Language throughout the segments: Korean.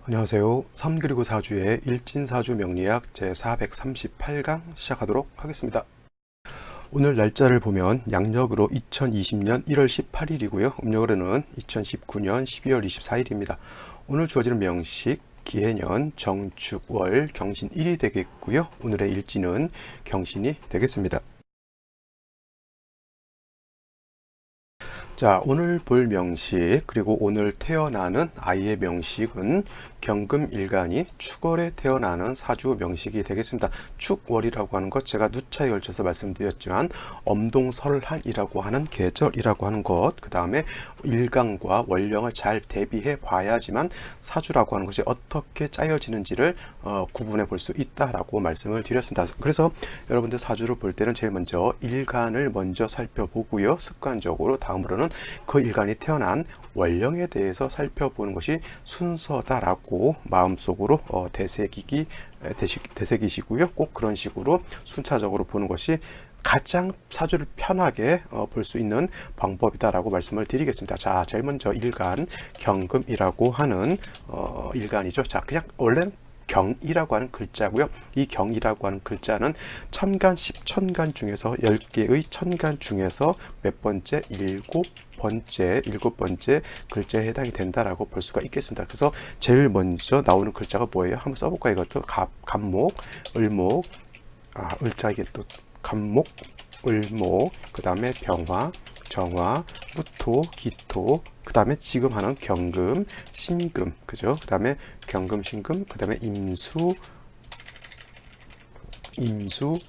안녕하세요. 3 그리고 4주의 일진사주 명리학 제438강 시작하도록 하겠습니다. 오늘 날짜를 보면 양력으로 2020년 1월 18일이고요. 음력으로는 2019년 12월 24일입니다. 오늘 주어지는 명식 기해년 정축월 경신 1이 되겠고요. 오늘의 일진은 경신이 되겠습니다. 자, 오늘 볼 명식 그리고 오늘 태어나는 아이의 명식은 경금일간이 축월에 태어나는 사주 명식이 되겠습니다. 축월이라고 하는 것 제가 누차에 걸쳐서 말씀드렸지만 엄동설한이라고 하는 계절이라고 하는 것, 그 다음에 일간과 월령을 잘 대비해 봐야지만 사주라고 하는 것이 어떻게 짜여지는지를 구분해 볼 수 있다라고 말씀을 드렸습니다. 그래서 여러분들 사주를 볼 때는 제일 먼저 일간을 먼저 살펴보고요. 습관적으로 다음으로는 그 일간이 태어난 월령에 대해서 살펴보는 것이 순서다라고 마음속으로 되새기시고요. 꼭 그런 식으로 순차적으로 보는 것이 가장 사주를 편하게 볼 수 있는 방법이다라고 말씀을 드리겠습니다. 자, 제일 먼저 일간 경금이라고 하는 일간이죠. 자, 그냥 원래는 경이라고 하는 글자고요. 이 경이라고 하는 글자는 천간, 십천간 중에서 10개의 천간 중에서 몇 번째? 일곱 번째 글자에 해당이 된다라고 볼 수가 있겠습니다. 그래서 제일 먼저 나오는 글자가 뭐예요? 한번 써볼까요? 이것도 갑목, 을목, 을자 이게 또 갑목, 을목, 그 다음에 병화, 정화, 무토, 기토, 그 다음에 지금 하는 경금, 신금, 그죠? 그 다음에 경금, 신금, 그 다음에 임수,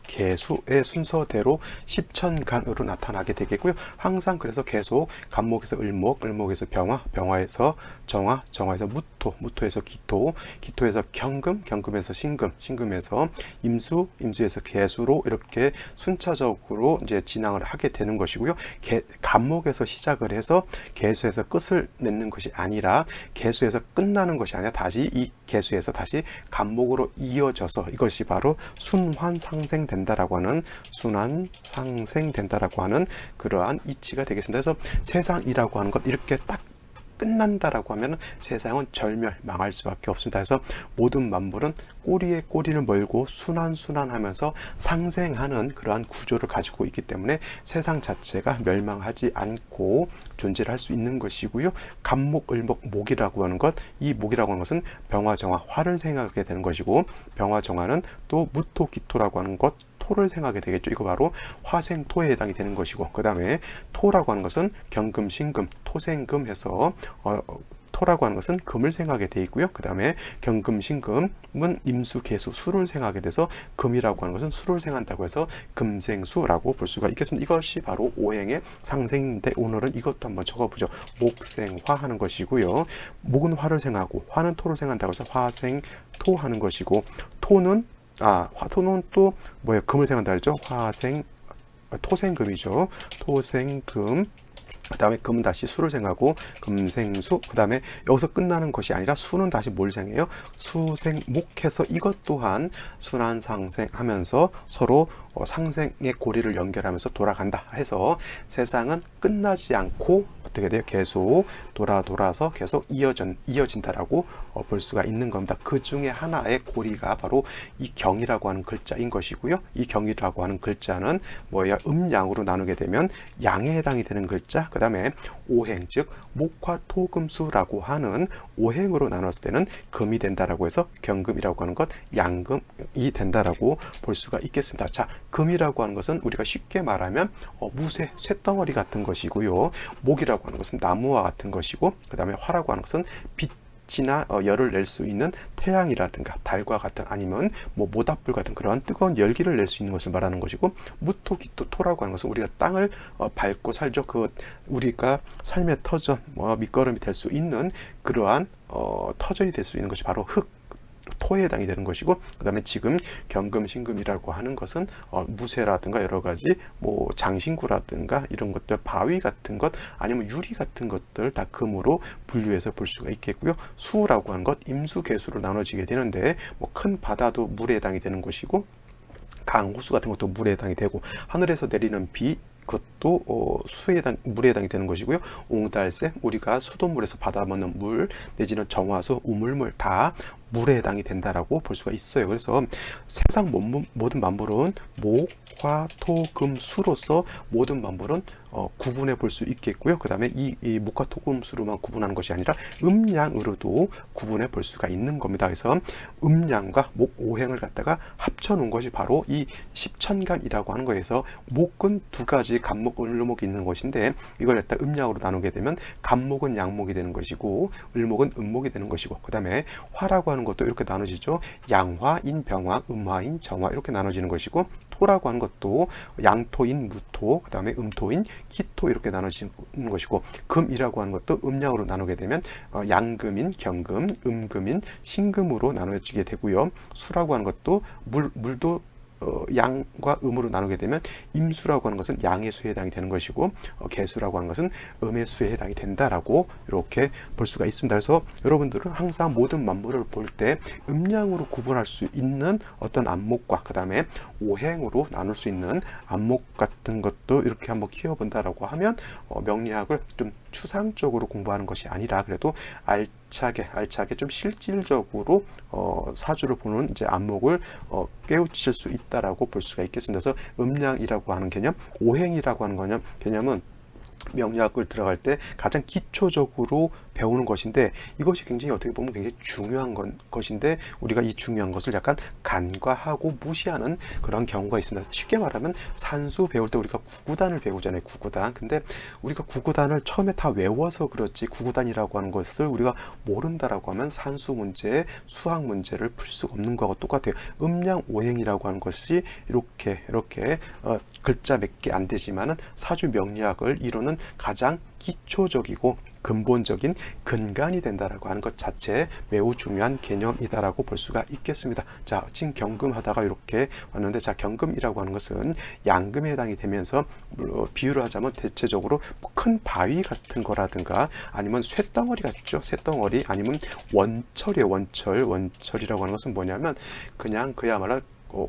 개수의 순서대로 십천간으로 나타나게 되겠고요. 항상 그래서 계속 갑목에서 을목, 을목에서 병화, 병화에서 정화, 정화에서 무토, 무토에서 기토, 기토에서 경금, 경금에서 신금, 신금에서 임수, 임수에서 개수로 이렇게 순차적으로 이제 진행을 하게 되는 것이고요. 갑목에서 시작을 해서 개수에서 끝을 맺는 것이 아니라 개수에서 끝나는 것이 아니라 다시 이 개수에서 다시 갑목으로 이어져서 이것이 바로 순환 상생된다라고 하는 그러한 이치가 되겠습니다. 그래서 세상이라고 하는 것 이렇게 딱 끝난다라고 하면 세상은 절멸 망할 수밖에 없습니다. 그래서 모든 만물은 꼬리에 꼬리를 몰고 순환하면서 상생하는 그러한 구조를 가지고 있기 때문에 세상 자체가 멸망하지 않고 존재를 할 수 있는 것이고요. 갑목, 을목, 목이라고 하는 것, 이 목이라고 하는 것은 병화, 정화, 화를 생각하게 되는 것이고, 병화, 정화는 또 무토, 기토라고 하는 것, 토를 생각하게 되겠죠. 이거 바로 화생토에 해당이 되는 것이고, 그 다음에 토라고 하는 것은 경금, 신금, 토생금 해서 토라고 하는 것은 금을 생각하게 되어 있고요. 그 다음에 경금, 신금은 임수, 개수, 수를 생각하게 돼서 금이라고 하는 것은 수를 생각한다고 해서 금생수라고 볼 수가 있겠습니다. 이것이 바로 오행의 상생인데 오늘은 이것도 한번 적어보죠. 목생화 하는 것이고요. 목은 화를 생각하고 화는 토를 생각한다고 해서 화생토 하는 것이고, 토는 또 뭐예요? 금을 생각한다 그랬죠? 토생금이죠. 토생금. 그 다음에 금은 다시 수를 생각하고 금생수. 그 다음에 여기서 끝나는 것이 아니라 수는 다시 뭘 생해요? 수생목해서 이것 또한 순환상생하면서 서로 상생의 고리를 연결하면서 돌아간다 해서 세상은 끝나지 않고 어떻게 돼요? 계속 돌아서 계속 이어진다라고 볼 수가 있는 겁니다. 그 중에 하나의 고리가 바로 이 경이라고 하는 글자인 것이고요. 이 경이라고 하는 글자는 뭐야? 음양으로 나누게 되면 양에 해당이 되는 글자, 그 다음에 오행, 즉 목화토금수라고 하는 오행으로 나눴을 때는 금이 된다라고 해서 경금이라고 하는 것, 양금이 된다라고 볼 수가 있겠습니다. 자, 금이라고 하는 것은 우리가 쉽게 말하면 무쇠, 쇳덩어리 같은 것이고요. 목이라고 하는 것은 나무와 같은 것이고, 그 다음에 화라고 하는 것은 빛이나 열을 낼 수 있는 태양이라든가 달과 같은, 아니면 뭐 모닥불 같은 그런 뜨거운 열기를 낼 수 있는 것을 말하는 것이고, 무토, 기토, 토라고 하는 것은 우리가 땅을 밟고 살죠. 그 우리가 삶의 터전, 밑거름이 될 수 있는 그러한 터전이 될 수 있는 것이 바로 토에 해당이 되는 것이고, 그 다음에 지금 경금, 신금이라고 하는 것은 무쇠라든가 여러 가지 뭐 장신구라든가 이런 것들, 바위 같은 것, 아니면 유리 같은 것들 다 금으로 분류해서 볼 수가 있겠고요. 수라고 하는 것, 임수, 개수로 나눠지게 되는데, 뭐 큰 바다도 물에 해당이 되는 것이고, 강, 호수 같은 것도 물에 해당이 되고, 하늘에서 내리는 비, 그것도 물에 해당이 되는 것이고요. 옹달샘, 우리가 수돗물에서 받아먹는 물 내지는 정화수, 우물물 다 물에 해당이 된다라고 볼 수가 있어요. 그래서 세상 모든 만물은 목, 화, 토, 금, 수로서 모든 만물은 구분해 볼 수 있겠고요. 그 다음에 이 목화, 토, 금, 수로만 구분하는 것이 아니라 음양으로도 구분해 볼 수가 있는 겁니다. 그래서 음양과 목, 오행을 갖다가 합쳐 놓은 것이 바로 이 십천간이라고 하는 거에서 목은 두 가지 간목, 을목이 있는 것인데 이걸 갖다 음양으로 나누게 되면 간목은 양목이 되는 것이고 을목은 음목이 되는 것이고 그 다음에 화라고 하는 것도 이렇게 나눠지죠. 양화인 병화, 음화인 정화 이렇게 나눠지는 것이고 토라고 하는 것도 양토인 무토, 그 다음에 음토인 기토 이렇게 나눠지는 것이고 금이라고 하는 것도 음양으로 나누게 되면 양금인 경금, 음금인 신금으로 나눠지게 되고요. 수라고 하는 것도 물도 양과 음으로 나누게 되면 임수라고 하는 것은 양의 수에 해당이 되는 것이고 개수라고 하는 것은 음의 수에 해당이 된다라고 이렇게 볼 수가 있습니다. 그래서 여러분들은 항상 모든 만물을 볼 때 음양으로 구분할 수 있는 어떤 안목과 그 다음에 오행으로 나눌 수 있는 안목 같은 것도 이렇게 한번 키워본다라고 하면 명리학을 좀 추상적으로 공부하는 것이 아니라 그래도 알차게 좀 실질적으로 사주를 보는 이제 안목을 깨우칠 수 있다라고 볼 수가 있겠습니다. 그래서 음양이라고 하는 개념, 오행이라고 하는 개념은 명리학을 들어갈 때 가장 기초적으로 배우는 것인데 이것이 굉장히 어떻게 보면 굉장히 중요한 것인데 우리가 이 중요한 것을 약간 간과하고 무시하는 그런 경우가 있습니다. 쉽게 말하면 산수 배울 때 우리가 구구단을 배우잖아요. 구구단. 근데 우리가 구구단을 처음에 다 외워서 그렇지 구구단이라고 하는 것을 우리가 모른다라고 하면 산수 문제, 수학 문제를 풀 수가 없는 거하고 똑같아요. 음양 오행이라고 하는 것이 이렇게 글자 몇 개 안 되지만은 사주 명리학을 이루는 가장 기초적이고 근본적인 근간이 된다라고 하는 것 자체 매우 중요한 개념이다라고 볼 수가 있겠습니다. 자, 지금 경금하다가 이렇게 왔는데 자, 경금이라고 하는 것은 양금에 해당이 되면서 비유를 하자면 대체적으로 큰 바위 같은 거라든가 아니면 쇳덩어리 같죠. 쇳덩어리 아니면 원철이에요. 원철이라고 하는 것은 뭐냐면 그냥 그야말로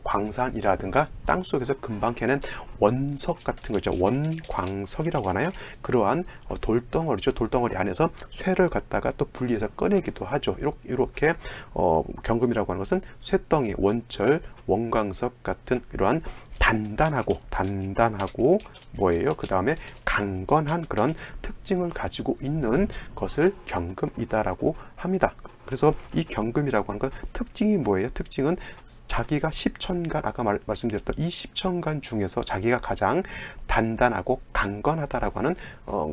광산이라든가 땅속에서 금방 캐는 원석 같은 거죠. 원광석이라고 하나요? 그러한 돌덩어리죠. 돌덩어리 안에서 쇠를 갖다가 또 분리해서 꺼내기도 하죠. 이렇게 경금이라고 하는 것은 쇠덩이, 원철, 원광석 같은 이러한 단단하고 뭐예요? 그 다음에 강건한 그런 특징을 가지고 있는 것을 경금이다라고 합니다. 그래서 이 경금이라고 하는 건 특징이 뭐예요? 특징은 자기가 십천간 아까 말씀드렸던 이 십천간 중에서 자기가 가장 단단하고 강건하다라고 하는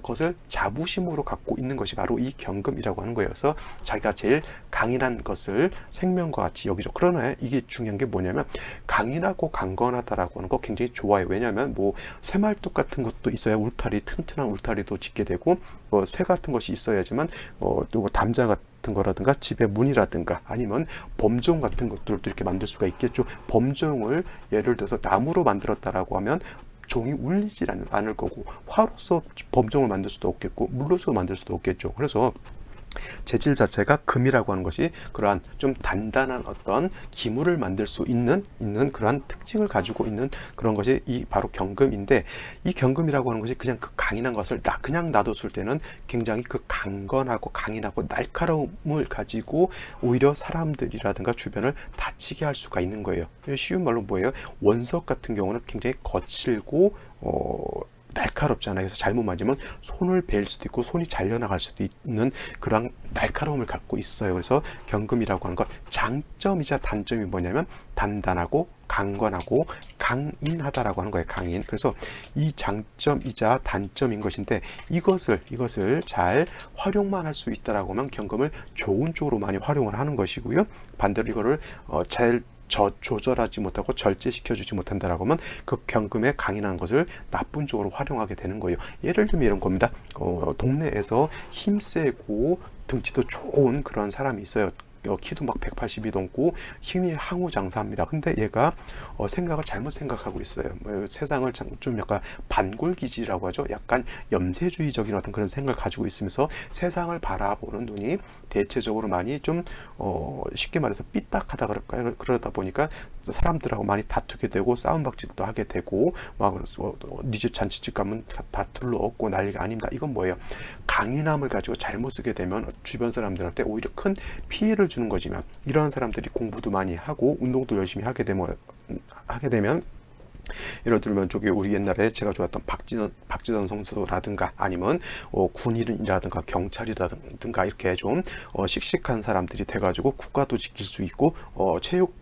것을 자부심으로 갖고 있는 것이 바로 이 경금이라고 하는 거예요. 그래서 자기가 제일 강인한 것을 생명과 같이 여기죠. 그러나 이게 중요한 게 뭐냐면 강인하고 강건하다라고 하는 거 굉장히 좋아요. 왜냐하면 뭐 쇠말뚝 같은 것도 있어야 울타리 튼튼한 울타리도 짓게 되고 쇠 같은 것이 있어야지만 또 뭐 담장 같은 거라든가 집의 문이라든가 아니면 범종 같은 것들도 이렇게 만들 수가 있겠죠. 범종을 예를 들어서 나무로 만들었다라고 하면 종이 울리지 않을 거고 화로서 범종을 만들 수도 없겠고 물로서 만들 수도 없겠죠. 그래서 재질 자체가 금이라고 하는 것이 그러한 좀 단단한 어떤 기물을 만들 수 있는 그러한 특징을 가지고 있는 그런 것이 이 바로 경금인데 이 경금이라고 하는 것이 그냥 그 강인한 것을 그냥 놔뒀을 때는 굉장히 그 강건하고 강인하고 날카로움을 가지고 오히려 사람들이라든가 주변을 다치게 할 수가 있는 거예요. 쉬운 말로 뭐예요? 원석 같은 경우는 굉장히 거칠고 날카롭잖아요. 그래서 잘못 맞으면 손을 벨 수도 있고 손이 잘려나갈 수도 있는 그런 날카로움을 갖고 있어요. 그래서 경금이라고 하는 것 장점이자 단점이 뭐냐면 단단하고 강건하고 강인하다라고 하는 거예요. 강인. 그래서 이 장점이자 단점인 것인데 이것을 잘 활용만 할 수 있다라고 하면 경금을 좋은 쪽으로 많이 활용을 하는 것이고요. 반대로 이거를 잘 조절하지 못하고 절제시켜주지 못한다라고 하면 그 경금의 강인한 것을 나쁜 쪽으로 활용하게 되는 거예요. 예를 들면 이런 겁니다. 동네에서 힘세고 등치도 좋은 그런 사람이 있어요. 키도 막 182 넘고 힘이 항우장사합니다. 근데 얘가 생각을 잘못 생각하고 있어요. 세상을 좀 약간 반골기질이라고 하죠. 약간 염세주의적인 어떤 그런 생각을 가지고 있으면서 세상을 바라보는 눈이 대체적으로 많이 좀 쉽게 말해서 삐딱하다 그럴까요? 그러다 보니까 사람들하고 많이 다투게 되고 싸움박질도 하게 되고 막 네 집 잔치집 가면 다 둘러엎고 난리가 아닙니다. 이건 뭐예요? 강인함을 가지고 잘못 쓰게 되면 주변 사람들한테 오히려 큰 피해를 주는 거지만, 이러한 사람들이 공부도 많이 하고 운동도 열심히 하게 되면 예를 들면 저기 우리 옛날에 제가 좋아했던 박지선 선수라든가 아니면 군인이라든가 경찰이라든가 이렇게 좀 씩씩한 사람들이 돼가지고 국가도 지킬 수 있고 체육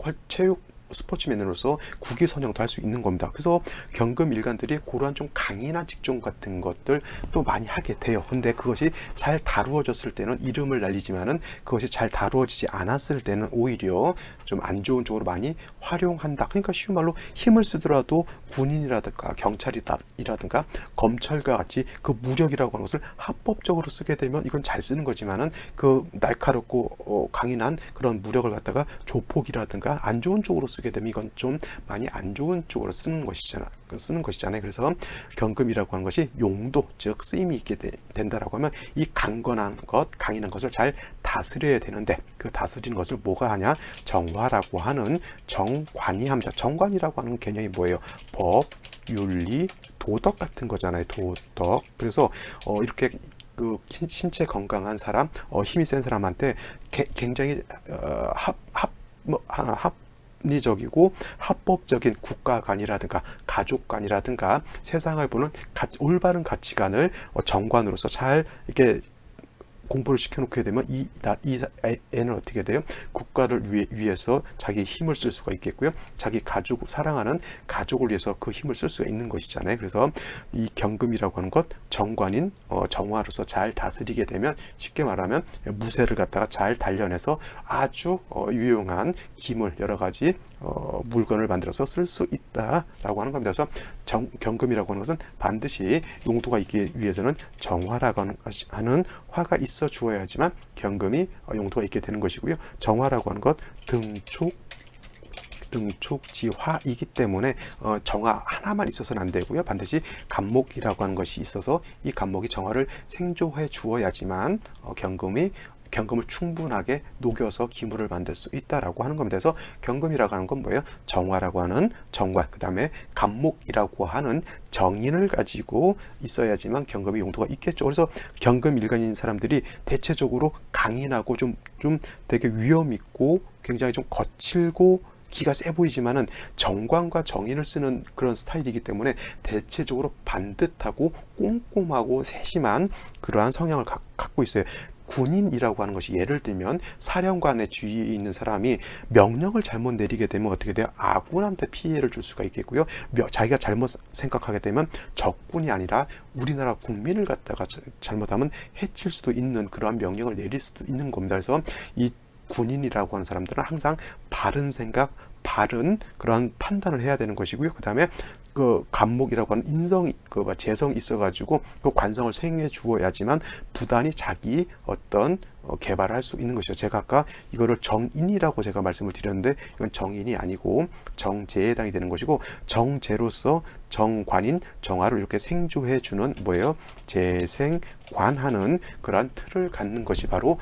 스포츠맨으로서 국위 선양도 할 수 있는 겁니다. 그래서 경금 일간들이 그러한 좀 강인한 직종 같은 것들 또 많이 하게 돼요. 근데 그것이 잘 다루어졌을 때는 이름을 날리지만은 그것이 잘 다루어지지 않았을 때는 오히려 좀 안 좋은 쪽으로 많이 활용한다. 그러니까 쉬운 말로 힘을 쓰더라도 군인이라든가 경찰이라든가 검찰과 같이 그 무력이라고 하는 것을 합법적으로 쓰게 되면 이건 잘 쓰는 거지만은 그 날카롭고 강인한 그런 무력을 갖다가 조폭이라든가 안 좋은 쪽으로 쓰게 되면 이건 좀 많이 안 좋은 쪽으로 쓰는 것이잖아요. 그래서 경금이라고 하는 것이 용도, 즉 쓰임이 있게 된다라고 하면 이 강건한 것, 강인한 것을 잘 다스려야 되는데, 그 다스리는 것을 뭐가 하냐? 정화라고 하는 정관이 합니다. 정관이라고 하는 개념이 뭐예요? 법, 윤리, 도덕 같은 거잖아요. 도덕. 그래서 이렇게 그 신체 건강한 사람, 힘이 센 사람한테 굉장히 합리적이고 합법적인 국가관이라든가 가족관이라든가 세상을 보는 올바른 가치관을 정관으로서 잘 이렇게 공부를 시켜놓게 되면 이 애는 어떻게 돼요? 국가를 위해서 자기 힘을 쓸 수가 있겠고요. 자기 사랑하는 가족을 위해서 그 힘을 쓸 수가 있는 것이잖아요. 그래서 이 경금이라고 하는 것, 정관인 정화로서 잘 다스리게 되면 쉽게 말하면 무쇠를 갖다가 잘 단련해서 아주 유용한 기물, 여러 가지 물건을 만들어서 쓸 수 있다라고 하는 겁니다. 그래서 경금이라고 하는 것은 반드시 용도가 있기 위해서는 정화라고 하는 화가 있어 주어야지만 경금이 용도가 있게 되는 것이고요. 정화라고 하는 것 등촉지화이기 때문에 정화 하나만 있어서는 안 되고요. 반드시 간목이라고 하는 것이 있어서 이 간목이 정화를 생조해 주어야지만 경금을 충분하게 녹여서 기물을 만들 수 있다라고 하는 겁니다. 그래서 경금이라고 하는 건 뭐예요? 정화라고 하는 정관, 그 다음에 간목이라고 하는 정인을 가지고 있어야지만 경금이 용도가 있겠죠. 그래서 경금 일간인 사람들이 대체적으로 강인하고 좀 되게 위험 있고 굉장히 좀 거칠고 기가 세 보이지만은 정관과 정인을 쓰는 그런 스타일이기 때문에 대체적으로 반듯하고 꼼꼼하고 세심한 그러한 성향을 갖고 있어요. 군인이라고 하는 것이 예를 들면 사령관의 주위에 있는 사람이 명령을 잘못 내리게 되면 어떻게 돼요? 아군한테 피해를 줄 수가 있겠고요. 자기가 잘못 생각하게 되면 적군이 아니라 우리나라 국민을 갖다가 잘못하면 해칠 수도 있는 그러한 명령을 내릴 수도 있는 겁니다. 그래서 이 군인이라고 하는 사람들은 항상 바른 생각, 바른 그러한 판단을 해야 되는 것이고요. 그 다음에 그 간목이라고 하는 재성이 있어가지고 그 관성을 생해 주어야지만 부단히 자기 어떤 개발을 할 수 있는 것이죠. 제가 아까 이거를 정인이라고 제가 말씀을 드렸는데 이건 정인이 아니고 정제에 해당이 되는 것이고, 정제로서 정관인 정화를 이렇게 생조해 주는 뭐예요? 재생관하는 그러한 틀을 갖는 것이 바로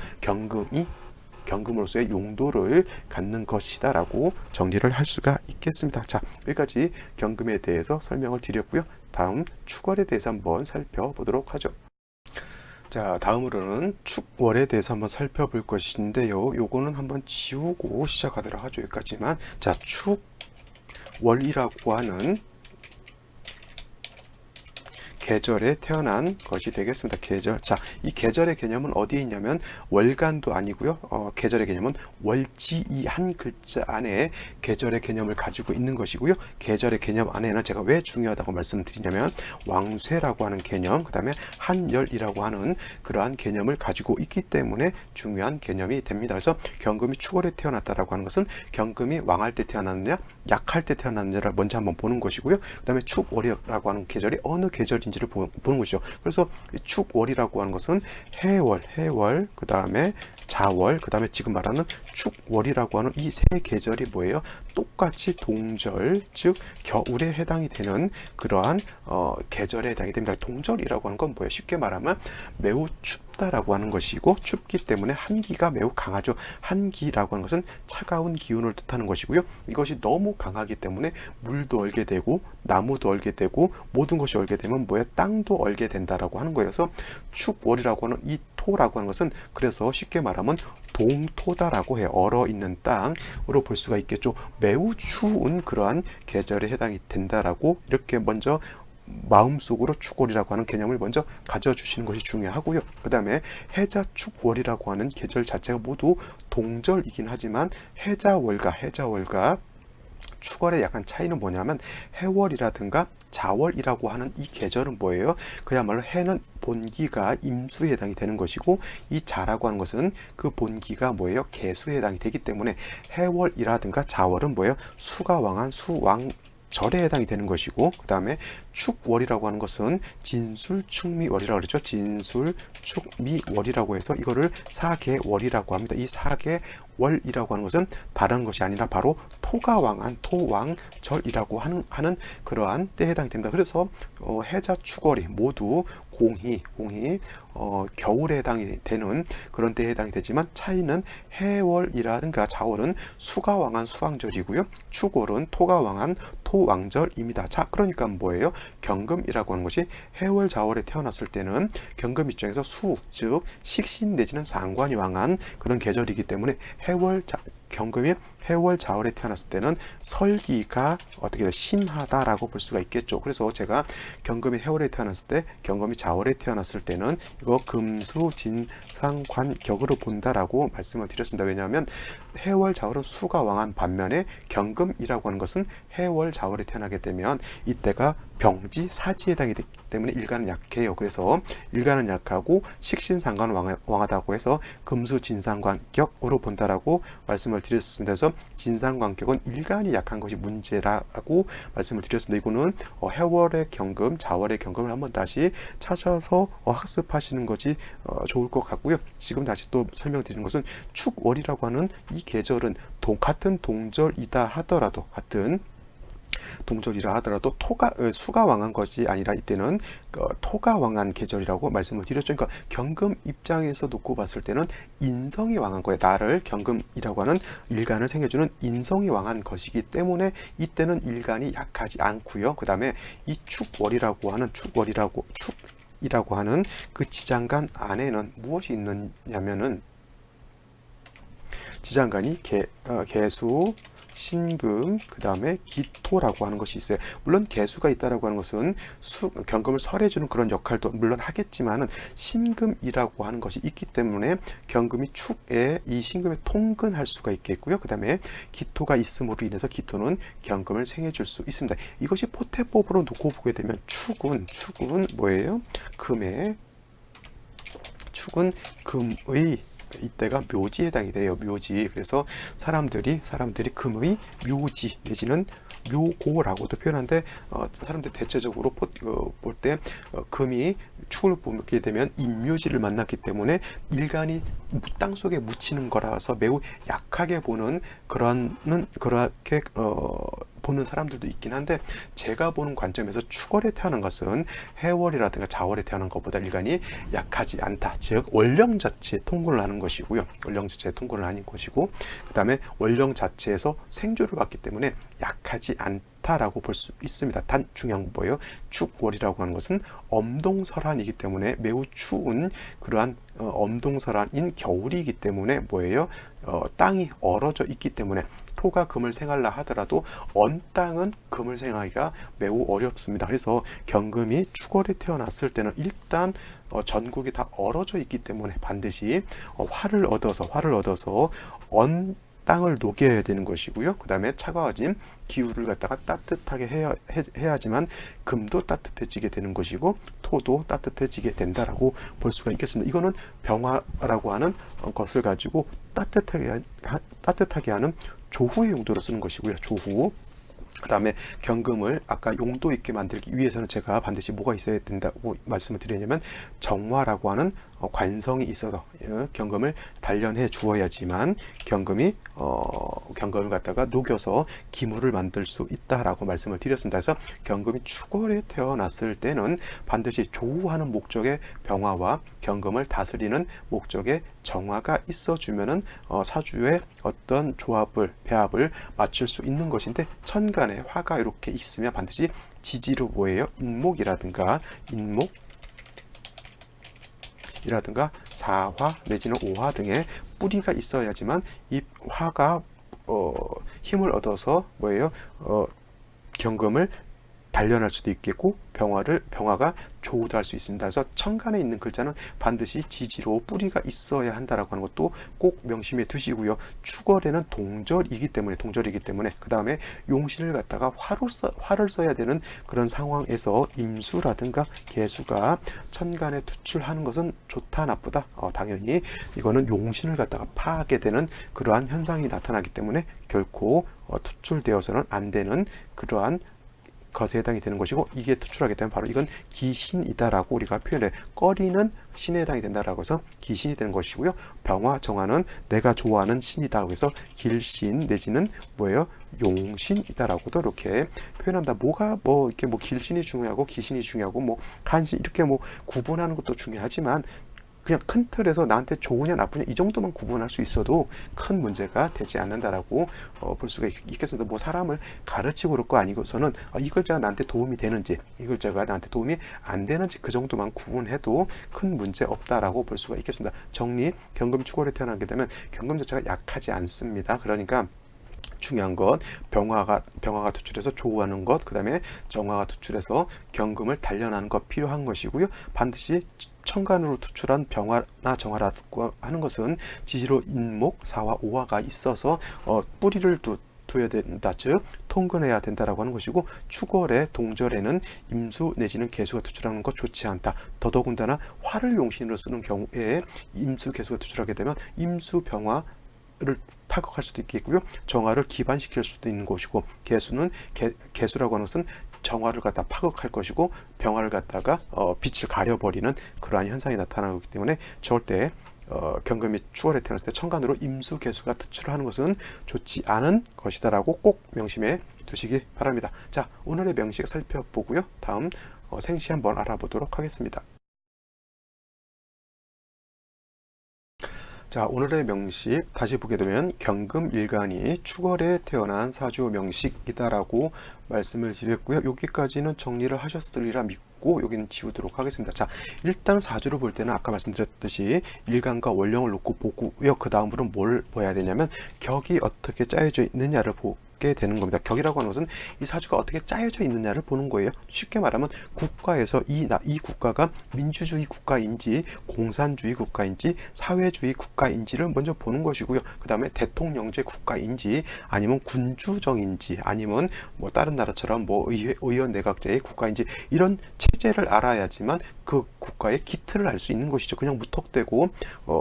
경금으로서의 용도를 갖는 것이다 라고 정리를 할 수가 있겠습니다. 자, 여기까지 경금에 대해서 설명을 드렸고요. 다음 축월에 대해서 한번 살펴보도록 하죠. 자, 다음으로는 축월에 대해서 한번 살펴볼 것인데요. 요거는 한번 지우고 시작하도록 하죠. 여기까지만. 자, 축월이라고 하는 계절에 태어난 것이 되겠습니다. 계절. 자, 이 계절의 개념은 어디에 있냐면 월간도 아니고요. 계절의 개념은 월지 이 한 글자 안에 계절의 개념을 가지고 있는 것이고요. 계절의 개념 안에는 제가 왜 중요하다고 말씀드리냐면 왕쇠라고 하는 개념, 그 다음에 한열이라고 하는 그러한 개념을 가지고 있기 때문에 중요한 개념이 됩니다. 그래서 경금이 축월에 태어났다라고 하는 것은 경금이 왕할 때 태어났느냐, 약할 때 태어났느냐를 먼저 한번 보는 것이고요. 그 다음에 축월이라고 하는 계절이 어느 계절인지를 보는 것이죠. 그래서 축월이라고 하는 것은 해월, 그 다음에 자월, 그 다음에 지금 말하는 축월이라고 하는 이 세 계절이 뭐예요? 똑같이 동절, 즉 겨울에 해당이 되는 그러한 계절에 해당이 됩니다. 동절이라고 하는 건 뭐예요? 쉽게 말하면 매우 춥다라고 하는 것이고, 춥기 때문에 한기가 매우 강하죠. 한기라고 하는 것은 차가운 기운을 뜻하는 것이고요. 이것이 너무 강하기 때문에 물도 얼게 되고 나무도 얼게 되고 모든 것이 얼게 되면 뭐예요? 땅도 얼게 된다라고 하는 거예요. 그래서 축월이라고 하는 이 토라고 하는 것은 그래서 쉽게 말하면 동토다라고 해요. 얼어 있는 땅으로 볼 수가 있겠죠. 매우 추운 그러한 계절에 해당이 된다라고 이렇게 먼저 마음속으로 축월이라고 하는 개념을 먼저 가져주시는 것이 중요하고요. 그 다음에 해자 축월이라고 하는 계절 자체가 모두 동절이긴 하지만 해자월과 축월의 약간 차이는 뭐냐면 해월이라든가 자월이라고 하는 이 계절은 뭐예요? 그야말로 해는 본기가 임수에 해당이 되는 것이고, 이 자라고 하는 것은 그 본기가 뭐예요? 개수에 해당이 되기 때문에 해월이라든가 자월은 뭐예요? 수가 왕한 수왕 절에 해당이 되는 것이고, 그 다음에 축월이라고 하는 것은 진술축미월이라고 그러죠. 진술축미월이라고 해서 이거를 사계월이라고 합니다. 이 사계월이라고 하는 것은 다른 것이 아니라 바로 토가 왕한 토왕절이라고 하는 그러한 때에 해당이 됩니다. 그래서 해자 축월이 모두 공희 겨울에 해당이 되는 그런 때에 해당이 되지만, 차이는 해월이라든가 자월은 수가 왕한 수왕절이고요, 축월은 토가 왕한 토왕절입니다. 자, 그러니까 뭐예요? 경금이라고 하는 것이 해월 자월에 태어났을 때는 경금 입장에서 수, 즉 식신 내지는 상관이 왕한 그런 계절이기 때문에 경금이 해월 자월에 태어났을 때는 설기가 어떻게 심하다라고 볼 수가 있겠죠. 그래서 제가 경금이 해월에 태어났을 때, 경금이 자월에 태어났을 때는 이거 금수진상관격으로 본다라고 말씀을 드렸습니다. 왜냐하면 해월 자월은 수가 왕한 반면에 경금이라고 하는 것은 해월 자월에 태어나게 되면 이때가 병지 사지에 해당이 되기 때문에 일간은 약해요. 그래서 일간은 약하고 식신상관은 왕하다고 해서 금수진상관격으로 본다라고 말씀을 드렸습니다. 그래서 진상관격은 일간이 약한 것이 문제라고 말씀을 드렸습니다. 이거는 해월의 경금, 자월의 경금을 한번 다시 찾아서 학습하시는 것이 좋을 것 같고요. 지금 다시 또 설명드리는 것은 축월이라고 하는 이 계절은 같은 동절이다 하더라도 수가 왕한 것이 아니라 이때는 토가 왕한 계절이라고 말씀을 드렸죠. 그러니까 경금 입장에서 놓고 봤을 때는 인성이 왕한 거예요. 나를 경금이라고 하는 일간을 생겨주는 인성이 왕한 것이기 때문에 이때는 일간이 약하지 않고요. 그 다음에 이 축이라고 하는 그 지장간 안에는 무엇이 있느냐면은, 지장간이 개수, 신금, 그 다음에 기토라고 하는 것이 있어요. 물론 개수가 있다라고 하는 것은 경금을 설해주는 그런 역할도 물론 하겠지만은, 신금이라고 하는 것이 있기 때문에 경금이 축에 이 신금에 통근할 수가 있겠고요. 그 다음에 기토가 있음으로 인해서 기토는 경금을 생해줄 수 있습니다. 이것이 포태법으로 놓고 보게 되면 축은 뭐예요? 축은 금의 이때가 묘지에 해당이 돼요. 묘지. 그래서 사람들이 금의 묘지 내지는 묘고라고도 표현하는데, 사람들이 대체적으로 볼 때 금이 축을 보게 되면 인묘지를 만났기 때문에 일간이 땅 속에 묻히는 거라서 매우 약하게 보는 그렇게 보는 사람들도 있긴 한데, 제가 보는 관점에서 축월에 태어난 것은 해월이라든가 자월에 태어난 것보다 일간이 약하지 않다. 즉 원령 자체에 통근을 하는 것이고요. 원령 자체에 통근을 하는 것이고, 그 다음에 원령 자체에서 생조를 받기 때문에 약하지 않다라고 볼 수 있습니다. 단 중요한 건 뭐예요? 축월이라고 하는 것은 엄동설한이기 때문에 매우 추운 그러한 엄동설한인 겨울이기 때문에 뭐예요? 땅이 얼어져 있기 때문에 토가 금을 생하려 하더라도 언 땅은 금을 생하기가 매우 어렵습니다. 그래서 경금이 축월에 태어났을 때는 일단 전국이 다 얼어져 있기 때문에 반드시 화를 얻어서 언 땅을 녹여야 되는 것이고요. 그 다음에 차가워진 기후를 갖다가 따뜻하게 해야지만 금도 따뜻해지게 되는 것이고 토도 따뜻해지게 된다라고 볼 수가 있겠습니다. 이거는 병화라고 하는 것을 가지고 따뜻하게 하는 조후의 용도로 쓰는 것이고요. 조후. 그 다음에 경금을 아까 용도 있게 만들기 위해서는 제가 반드시 뭐가 있어야 된다고 말씀을 드리냐면, 정화라고 하는 관성이 있어서 경금을 단련해 주어야지만 경금을 갖다가 녹여서 기물을 만들 수 있다라고 말씀을 드렸습니다. 그래서 경금이 축월에 태어났을 때는 반드시 조우하는 목적의 병화와 경금을 다스리는 목적의 정화가 있어주면은 사주의 어떤 배합을 맞출 수 있는 것인데, 천간에 화가 이렇게 있으면 반드시 지지로 뭐예요? 인목이라든가 사화 내지는 오화 등의 뿌리가 있어야지만 이 화가 힘을 얻어서 뭐예요? 경금을 단련할 수도 있겠고 병화가 조우도 할 수 있습니다. 그래서 천간에 있는 글자는 반드시 지지로 뿌리가 있어야 한다라고 하는 것도 꼭 명심해 두시고요. 축월에는 동절이기 때문에 그 다음에 용신을 갖다가 화를 써야 되는 그런 상황에서 임수라든가 개수가 천간에 투출하는 것은 좋다 나쁘다, 당연히 이거는 용신을 갖다가 파하게 되는 그러한 현상이 나타나기 때문에 결코 투출되어서는 안 되는 그러한 것에 해당이 되는 것이고, 이게 투출하게 되면 바로 이건 기신이다라고 우리가 표현해, 꺼리는 신에 해당이 된다라고 해서 기신이 되는 것이고요. 병화 정화는 내가 좋아하는 신이다 그래서 길신 내지는 뭐예요? 용신이다라고도 이렇게 표현합니다. 이렇게 길신이 중요하고 기신이 중요하고 한신 이렇게 구분하는 것도 중요하지만, 그냥 큰 틀에서 나한테 좋으냐 나쁘냐 이 정도만 구분할 수 있어도 큰 문제가 되지 않는다라고 볼 수가 있겠습니다. 사람을 가르치고 그럴 거 아니고서는 이 글자가 나한테 도움이 되는지 이 글자가 나한테 도움이 안 되는지 그 정도만 구분해도 큰 문제 없다라고 볼 수가 있겠습니다. 정리, 경금 축월에 태어나게 되면 경금 자체가 약하지 않습니다. 그러니까 중요한 것, 병화가 투출해서 조우하는 것, 그 다음에 정화가 투출해서 경금을 단련하는 것 필요한 것이고요. 반드시 천간으로 투출한 병화나 정화라고 하는 것은 지지로 인목, 사화, 오화가 있어서 뿌리를 둬야 된다, 즉 통근해야 된다라고 하는 것이고, 축월에 동절에는 임수 내지는 개수가 투출하는 것 좋지 않다. 더더군다나 화를 용신으로 쓰는 경우에 임수, 개수가 투출하게 되면 임수, 병화를 타격할 수도 있겠고요. 정화를 기반시킬 수도 있는 것이고, 개수라고 하는 것은 정화를 갖다 파극할 것이고, 병화를 갖다가 빛을 가려버리는 그러한 현상이 나타나기 때문에 절대 경금이 축월에 태어났을 때 천간으로 임수, 개수가 투출을 하는 것은 좋지 않은 것이다라고 꼭 명심해 두시기 바랍니다. 자, 오늘의 명식 살펴보고요. 다음 생시 한번 알아보도록 하겠습니다. 자, 오늘의 명식 다시 보게 되면 경금일간이 축월에 태어난 사주 명식이다라고 말씀을 드렸고요. 여기까지는 정리를 하셨으리라 믿고 여기는 지우도록 하겠습니다. 자, 일단 사주를 볼 때는 아까 말씀드렸듯이 일간과 원령을 놓고 보고요. 그 다음으로 뭘 봐야 되냐면 격이 어떻게 짜여져 있느냐를 보게 되는 겁니다. 격이라고 하는 것은 이 사주가 어떻게 짜여져 있느냐를 보는 거예요. 쉽게 말하면 국가에서 이 국가가 민주주의 국가인지 공산주의 국가인지 사회주의 국가인지를 먼저 보는 것이고요. 그 다음에 대통령제 국가인지 아니면 군주정인지 아니면 다른 나라처럼 의원 내각제의 국가인지 이런 체제를 알아야지만 그 국가의 기틀을 알 수 있는 것이죠. 그냥 무턱대고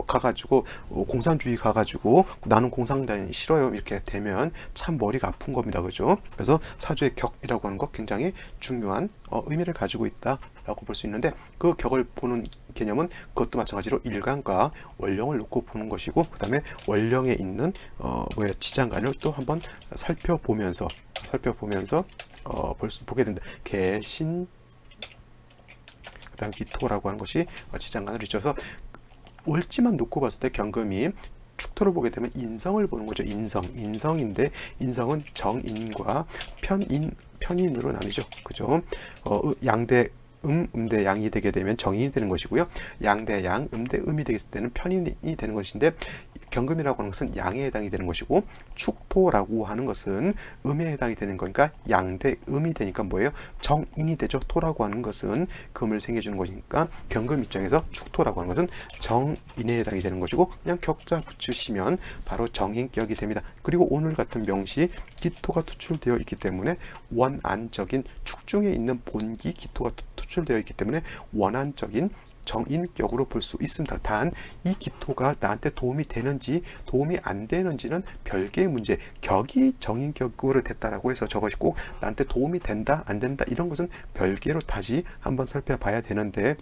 가가지고 공산주의 가가지고 나는 공산당이 싫어요 이렇게 되면 참 머리가 아픈 겁니다. 그죠? 그래서 사주의 격이라고 하는 것 굉장히 중요한 의미를 가지고 있다라고 볼 수 있는데, 그 격을 보는 개념은 그것도 마찬가지로 일간과 원령을 놓고 보는 것이고, 그 다음에 원령에 있는 지장간을 또 한번 살펴보면서 보게 된다. 개신, 그 다음 기토라고 하는 것이 지장간을 있어서 올지만 놓고 봤을 때 경금이 축토를 보게 되면 인성을 보는 거죠. 인성인데 인성은 정인과 편인으로 나뉘죠. 그죠? 양대 음대 양이 되게 되면 정인이 되는 것이고요. 양대 양, 음대 음이 되겠을 때는 편인이 되는 것인데, 경금이라고 하는 것은 양에 해당이 되는 것이고, 축토라고 하는 것은 음에 해당이 되는 거니까 양대 음이 되니까 뭐예요? 정인이 되죠. 토라고 하는 것은 금을 생겨주는 것이니까 경금 입장에서 축토라고 하는 것은 정인에 해당이 되는 것이고, 그냥 격자 붙이시면 바로 정인격이 됩니다. 그리고 오늘 같은 명시 기토가 투출되어 있기 때문에 원안적인 축중에 있는 본기 기토가 투출되어 있기 때문에 원안적인 정인격으로 볼 수 있습니다. 단 이 기토가 나한테 도움이 되는지 도움이 안 되는지는 별개의 문제, 격이 정인격으로 됐다라고 해서 저것이 꼭 나한테 도움이 된다 안 된다 이런 것은 별개로 다시 한번 살펴봐야 되는데,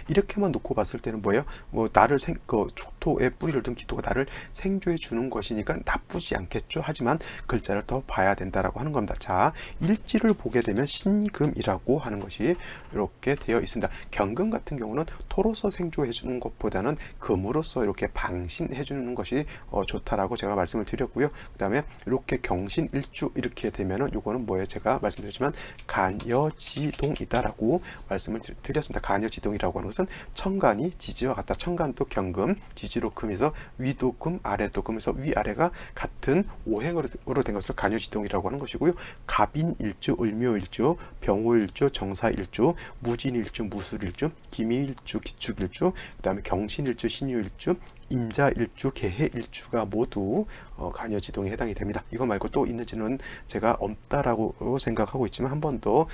이렇게만 놓고 봤을 때는 뭐예요? 뭐 나를 축토에 뿌리를 둔 기토가 나를 생조해 주는 것이니까 나쁘지 않겠죠. 하지만 글자를 더 봐야 된다라고 하는 겁니다. 자, 일지를 보게 되면 신금이라고 하는 것이 이렇게 되어 있습니다. 경금 같은 경우는 토로서 생조해 주는 것보다는 금으로서 이렇게 방신해 주는 것이 좋다라고 제가 말씀을 드렸고요. 그다음에 이렇게 경신일주 이렇게 되면은 요거는 뭐예요? 제가 말씀드렸지만 간여지동이다라고 말씀을 드렸습니다. 간여지동이라고 하는 것은 천간이 지지와 같다. 천간도 경금, 지지로 금에서 위도 금, 아래도 금에서 위아래가 같은 오행으로 된 것을 간여지동이라고 하는 것이고요. 갑인일주, 을묘일주, 병호일주, 정사일주, 무진일주, 무술일주, 기미일주, 기축일주, 그 다음에 경신일주, 신유일주, 임자일주, 개해일주가 모두 간여지동에 해당이 됩니다. 이거 말고 또 있는지는 제가 없다라고 생각하고 있지만 한 번 더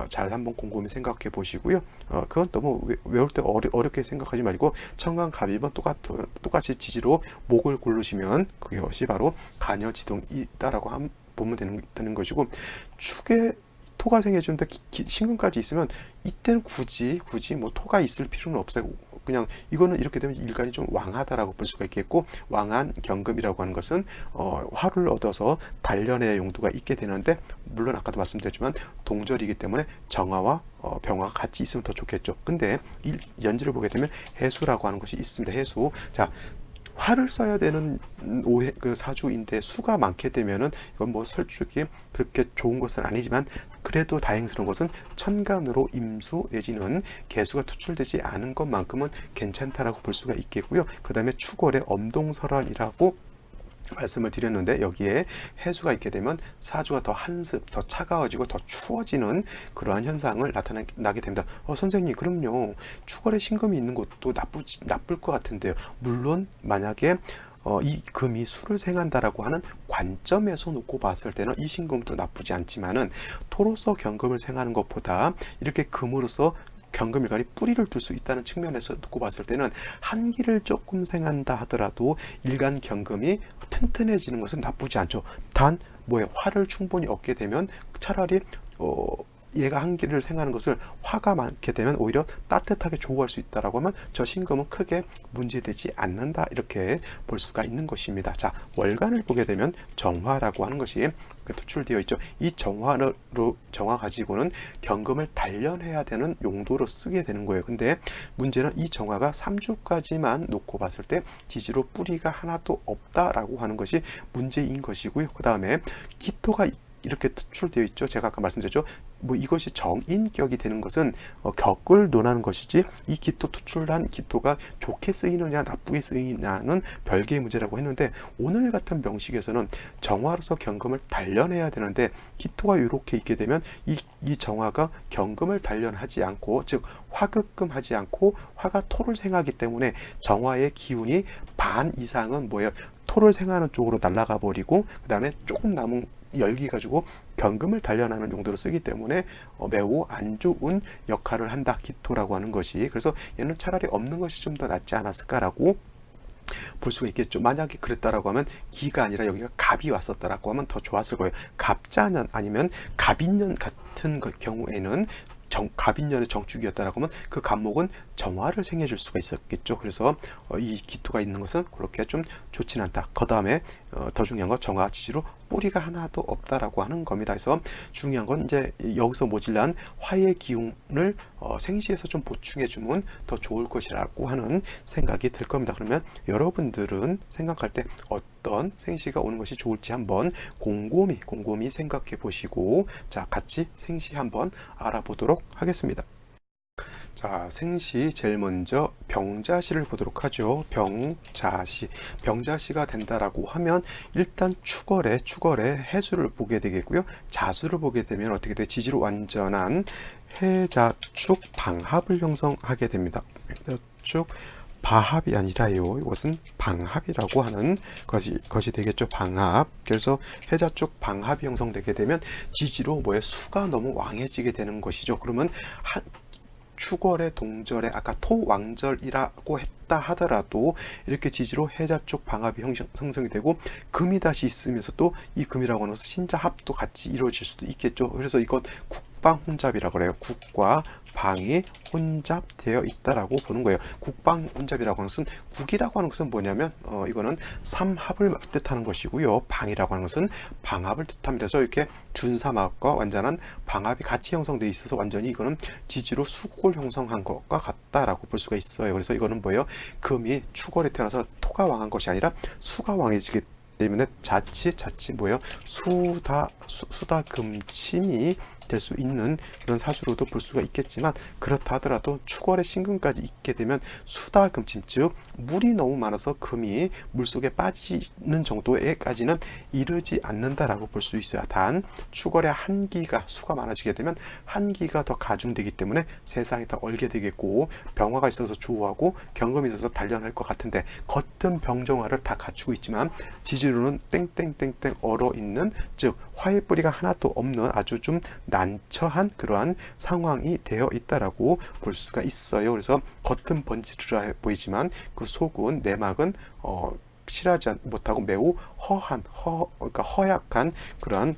잘 한번 곰곰이 생각해 보시고요. 그건 너무 외울 때 어렵게 생각하지 말고 천간 갑이면 똑같이 지지로 목을 고르시면 그것이 바로 간여지동이다라고 보면 되는 것이고, 축에 토가 생겨주는데 신금까지 있으면 이때는 굳이 뭐 토가 있을 필요는 없어요. 그냥 이거는 이렇게 되면 일간이 좀 왕하다라고 볼 수가 있겠고, 왕한 경금이라고 하는 것은 화를 얻어서 단련의 용도가 있게 되는데, 물론 아까도 말씀드렸지만 동절이기 때문에 정화와 병화가 같이 있으면 더 좋겠죠. 근데 이 연지를 보게 되면 해수라고 하는 것이 있습니다. 해수. 자, 화를 써야 되는 사주인데 수가 많게 되면은 이건 뭐 솔직히 그렇게 좋은 것은 아니지만, 그래도 다행스러운 것은 천간으로 임수 내지는 개수가 투출되지 않은 것만큼은 괜찮다라고 볼 수가 있겠고요. 그 다음에 축월의 엄동설환이라고 말씀을 드렸는데, 여기에 해수가 있게 되면 사주가 더 한습, 더 차가워지고 더 추워지는 그러한 현상을 나타나게 됩니다. 선생님, 그럼요, 축월에 신금이 있는 것도 나쁠 것 같은데요. 물론 만약에 이 금이 수를 생한다라고 하는 관점에서 놓고 봤을 때는 이 신금도 나쁘지 않지만은, 토로서 경금을 생하는 것보다 이렇게 금으로서 경금일간이 뿌리를 둘 수 있다는 측면에서 놓고 봤을 때는 한기를 조금 생한다 하더라도 일간 경금이 튼튼해지는 것은 나쁘지 않죠. 단 뭐에 화를 충분히 얻게 되면 차라리 얘가 한기를 생하는 것을 화가 많게 되면 오히려 따뜻하게 조우할 수 있다라고 하면 저 신금은 크게 문제되지 않는다, 이렇게 볼 수가 있는 것입니다. 자, 월간을 보게 되면 정화라고 하는 것이 투출되어 있죠. 이 정화 가지고는 경금을 단련해야 되는 용도로 쓰게 되는 거예요. 근데 문제는 이 정화가 3주까지만 놓고 봤을 때 지지로 뿌리가 하나도 없다라고 하는 것이 문제인 것이고요. 그 다음에 기토가 이렇게 투출되어 있죠. 제가 아까 말씀드렸죠. 뭐 이것이 정인격이 되는 것은 격을 논하는 것이지, 이 기토 투출한 기토가 좋게 쓰이느냐 나쁘게 쓰이느냐는 별개의 문제라고 했는데, 오늘 같은 명식에서는 정화로서 경금을 단련해야 되는데, 기토가 이렇게 있게 되면 이 정화가 경금을 단련하지 않고, 즉 화극금하지 않고 화가 토를 생하기 때문에 정화의 기운이 반 이상은 뭐예요? 토를 생하는 쪽으로 날아가 버리고, 그 다음에 조금 남은 열기 가지고 경금을 단련하는 용도로 쓰기 때문에 매우 안 좋은 역할을 한다, 기토라고 하는 것이. 그래서 얘는 차라리 없는 것이 좀 더 낫지 않았을까라고 볼 수가 있겠죠. 만약에 그랬다라고 하면 기가 아니라 여기가 갑이 왔었다라고 하면 더 좋았을 거예요. 갑자년 아니면 갑인년 같은 경우에는 갑인년의 정축이었다라고 하면 그 갑목은 정화를 생해줄 수가 있었겠죠. 그래서 이 기토가 있는 것은 그렇게 좀 좋지는 않다. 그 다음에 더 중요한 건 정화 지지로 뿌리가 하나도 없다라고 하는 겁니다. 그래서 중요한 건 이제 여기서 모질란 화의 기운을 생시에서 좀 보충해 주면 더 좋을 것이라고 하는 생각이 들 겁니다. 그러면 여러분들은 생각할 때 어떤 생시가 오는 것이 좋을지 한번 곰곰이 생각해 보시고, 자, 같이 생시 한번 알아보도록 하겠습니다. 자, 생시 제일 먼저 병자시를 보도록 하죠. 병자시가 된다라고 하면 일단 축월에 해수를 보게 되겠고요. 자수를 보게 되면 어떻게 돼? 지지로 완전한 해자축 방합을 형성하게 됩니다. 해자축 바합이 아니라요, 이것은 방합이라고 하는 것이 되겠죠. 방합. 그래서 해자축 방합이 형성되게 되면 지지로 수가 너무 왕해지게 되는 것이죠. 그러면 축월의 동절에 아까 토왕절이라고 했다 하더라도 이렇게 지지로 해자축 방합이 형성이 되고, 금이 다시 있으면서 또 이 금이라고 하는 것은 신자합도 같이 이루어질 수도 있겠죠. 그래서 이것 국방혼잡이라고 그래요. 국과 방이 혼잡되어 있다라고 보는 거예요. 국방혼잡이라고 하는 것은 국이라고 하는 것은 뭐냐면 이거는 삼합을 뜻하는 것이고요. 방이라고 하는 것은 방합을 뜻합니다. 그래서 이렇게 준삼합과 완전한 방합이 같이 형성되어 있어서 완전히 이거는 지지로 수국을 형성한 것과 같다라고 볼 수가 있어요. 그래서 이거는 뭐예요? 금이 축월에 태어나서 토가 왕한 것이 아니라 수가 왕해지기 때문에 자칫 뭐예요? 수다금침이 될 수 있는 그런 사주로도 볼 수가 있겠지만, 그렇다 하더라도 축월에 신금까지 있게 되면 수다금침, 즉 물이 너무 많아서 금이 물속에 빠지는 정도에까지는 이르지 않는다라고 볼 수 있어요. 단 축월에 한기가 수가 많아지게 되면 한기가 더 가중되기 때문에 세상이 더 얼게 되겠고, 병화가 있어서 조우하고 경금이 있어서 단련할 것 같은데 겉은 병정화를 다 갖추고 있지만 지지로는 땡땡땡땡 얼어 있는, 즉 화의 뿌리가 하나도 없는 아주 좀 난처한 그러한 상황이 되어 있다라고 볼 수가 있어요. 그래서 겉은 번지르르 보이지만 그 속은 내막은 실하지 못하고 매우 그러니까 허약한 그러한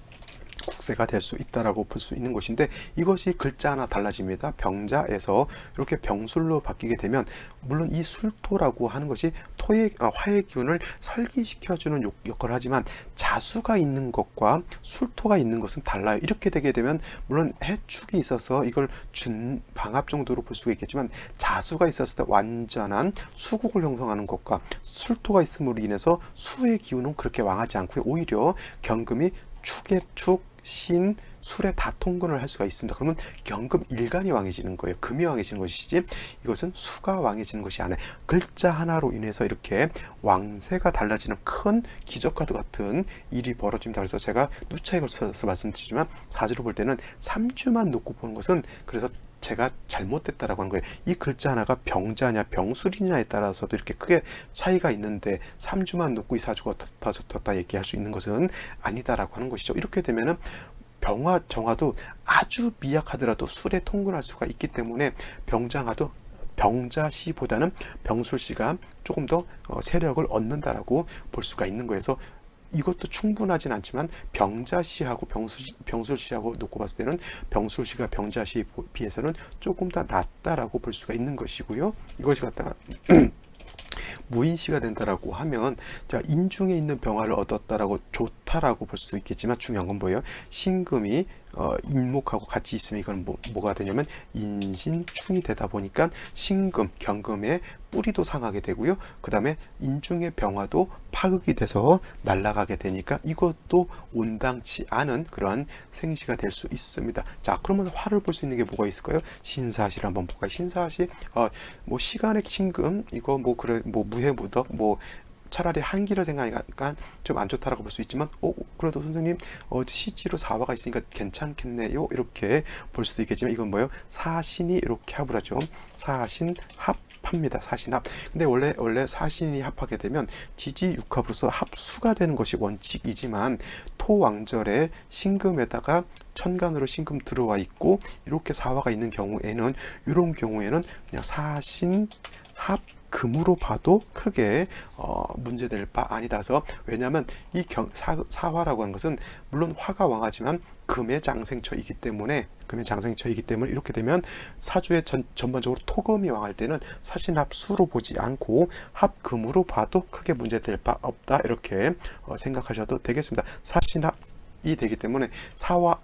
국세가 될 수 있다라고 볼 수 있는 것인데, 이것이 글자 하나 달라집니다. 병자에서 이렇게 병술로 바뀌게 되면, 물론 이 술토라고 하는 것이 화의 기운을 설기시켜주는 역할을 하지만 자수가 있는 것과 술토가 있는 것은 달라요. 이렇게 되게 되면 물론 해축이 있어서 이걸 준방합 정도로 볼 수가 있겠지만, 자수가 있었을 때 완전한 수국을 형성하는 것과 술토가 있음으로 인해서 수의 기운은 그렇게 왕하지 않고요. 오히려 경금이 축의 축, 신, 술에 다 통근을 할 수가 있습니다. 그러면 경금 일간이 왕해지는 거예요. 금이 왕해지는 것이지 이것은 수가 왕해지는 것이 아니에요. 글자 하나로 인해서 이렇게 왕세가 달라지는 큰 기적과도 같은 일이 벌어집니다. 그래서 제가 누차에 걸쳐서 말씀드리지만 사주로 볼 때는 3주만 놓고 보는 것은, 그래서 제가 잘못됐다라고 하는 거예요. 이 글자 하나가 병자냐 병술이냐에 따라서도 이렇게 크게 차이가 있는데 3주만 놓고 이 사주가 어떻다 저렇다 얘기할 수 있는 것은 아니다라고 하는 것이죠. 이렇게 되면은 병화 정화도 아주 미약하더라도 술에 통근할 수가 있기 때문에 병장화도 병자시보다는 병술시가 조금 더 세력을 얻는다라고 볼 수가 있는 거예요. 그래서 이것도 충분하진 않지만 병자시하고 병술시하고 놓고 봤을 때는 병술시가 병자시에 비해서는 조금 더 낫다라고 볼 수가 있는 것이고요. 이것이 갖다가 무인시가 된다라고 하면, 자, 인중에 있는 병화를 얻었다라고 좋다라고 볼 수 있겠지만 중요한 건 뭐예요? 신금이 인목하고 같이 있으면 이건 뭐가 되냐면 인신충이 되다 보니까 신금, 경금의 뿌리도 상하게 되고요. 그 다음에 인중의 병화도 파극이 돼서 날아가게 되니까 이것도 온당치 않은 그러한 생시가 될 수 있습니다. 자, 그러면 화를 볼 수 있는 게 뭐가 있을까요? 신사시를 한번 볼까요? 신사시, 뭐 시간의 신금, 이거 뭐 그래, 뭐 무해무덕, 뭐 차라리 한기를 생각하니까 좀 안 좋다라고 볼 수 있지만, 그래도 선생님 시지로 사화가 있으니까 괜찮겠네요, 이렇게 볼 수도 있겠지만, 이건 뭐예요? 사신이 이렇게 합을 하죠. 사신 합합니다. 사신합. 근데 원래 사신이 합하게 되면 지지 육합으로서 합수가 되는 것이 원칙이지만, 토왕절에 신금에다가 천간으로 신금 들어와 있고 이렇게 사화가 있는 경우에는, 이런 경우에는 그냥 사신 합 금으로 봐도 크게 문제될 바 아니다서, 왜냐하면 이 사화라고 하는 것은 물론 화가 왕하지만 금의 장생처이기 때문에 이렇게 되면 사주의 전반적으로 토금이 왕할 때는 사신합수로 보지 않고 합금으로 봐도 크게 문제될 바 없다, 이렇게 생각하셔도 되겠습니다. 사신합 이 되기 때문에